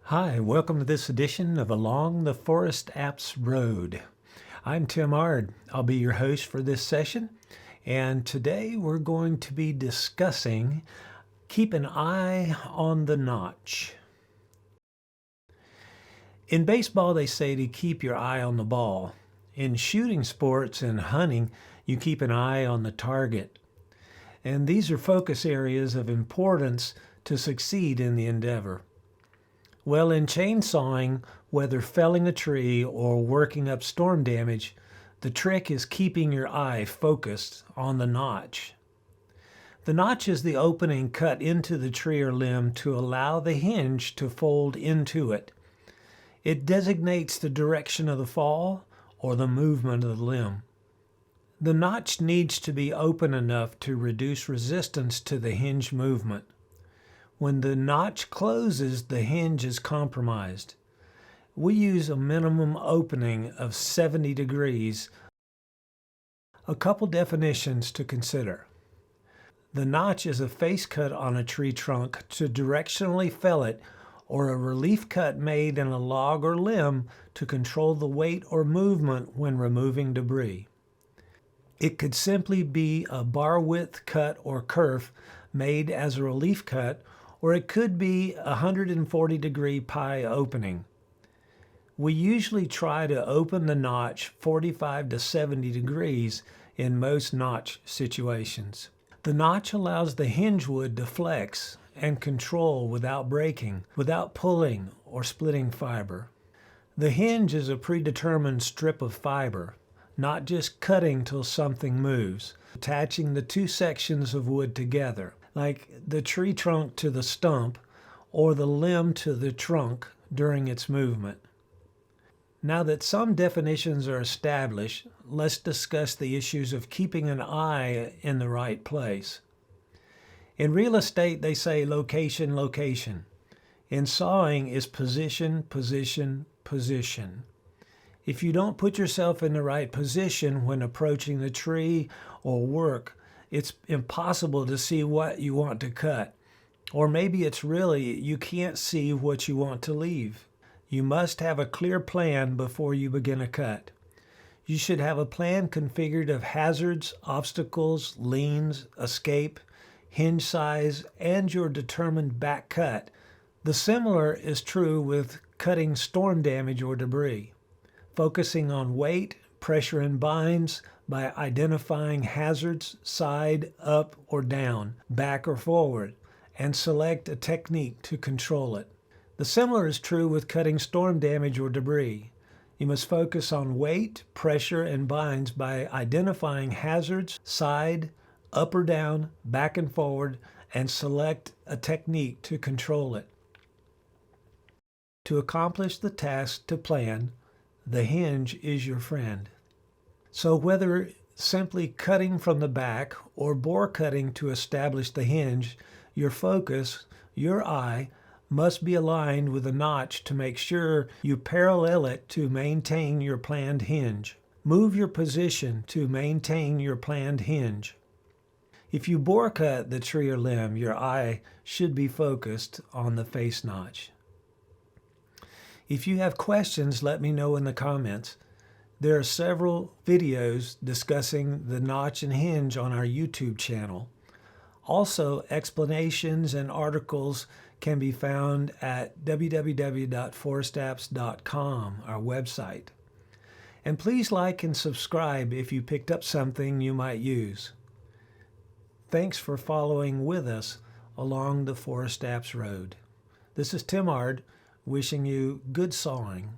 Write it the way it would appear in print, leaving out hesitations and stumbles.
Hi, welcome to this edition of Along the Forest Apps Road. I'm Tim Ard. I'll be your host for this session, and today we're going to be discussing keep an eye on the notch. In baseball, they say to keep your eye on the ball. In shooting sports and hunting, you keep an eye on the target. And these are focus areas of importance to succeed in the endeavor. Well, in chainsawing, whether felling a tree or working up storm damage, the trick is keeping your eye focused on the notch. The notch is the opening cut into the tree or limb to allow the hinge to fold into it. It designates the direction of the fall or the movement of the limb. The notch needs to be open enough to reduce resistance to the hinge movement. When the notch closes, the hinge is compromised. We use a minimum opening of 70 degrees. A couple definitions to consider. The notch is a face cut on a tree trunk to directionally fell it, or a relief cut made in a log or limb to control the weight or movement when removing debris. It could simply be a bar width cut or kerf made as a relief cut, or it could be a 140 degree pie opening. We usually try to open the notch 45 to 70 degrees in most notch situations. The notch allows the hinge wood to flex and control without breaking, without pulling or splitting fiber. The hinge is a predetermined strip of fiber, not just cutting till something moves, attaching the two sections of wood together, like the tree trunk to the stump or the limb to the trunk during its movement. Now that some definitions are established, let's discuss the issues of keeping an eye in the right place. In real estate, they say location, location. In sawing is position, position, position. If you don't put yourself in the right position when approaching the tree or work, it's impossible to see what you want to cut. Or maybe it's really you can't see what you want to leave. You must have a clear plan before you begin a cut. You should have a plan configured of hazards, obstacles, leans, escape, hinge size, and your determined back cut. The similar is true with cutting storm damage or debris. Focusing on weight, pressure, and binds by identifying hazards, side, up or down, back or forward, and select a technique to control it. The similar is true with cutting storm damage or debris. You must focus on weight, pressure, and binds by identifying hazards, side, up or down, back and forward, and select a technique to control it. To accomplish the task to plan, the hinge is your friend. So whether simply cutting from the back or bore cutting to establish the hinge, your focus, your eye, must be aligned with the notch to make sure you parallel it to maintain your planned hinge. Move your position to maintain your planned hinge. If you bore cut the tree or limb, your eye should be focused on the face notch. If you have questions, let me know in the comments. There are several videos discussing the notch and hinge on our YouTube channel. Also, explanations and articles can be found at www.forestapps.com, our website. And please like and subscribe if you picked up something you might use. Thanks for following with us along the Forest Apps Road. This is Tim Ard, wishing you good sawing.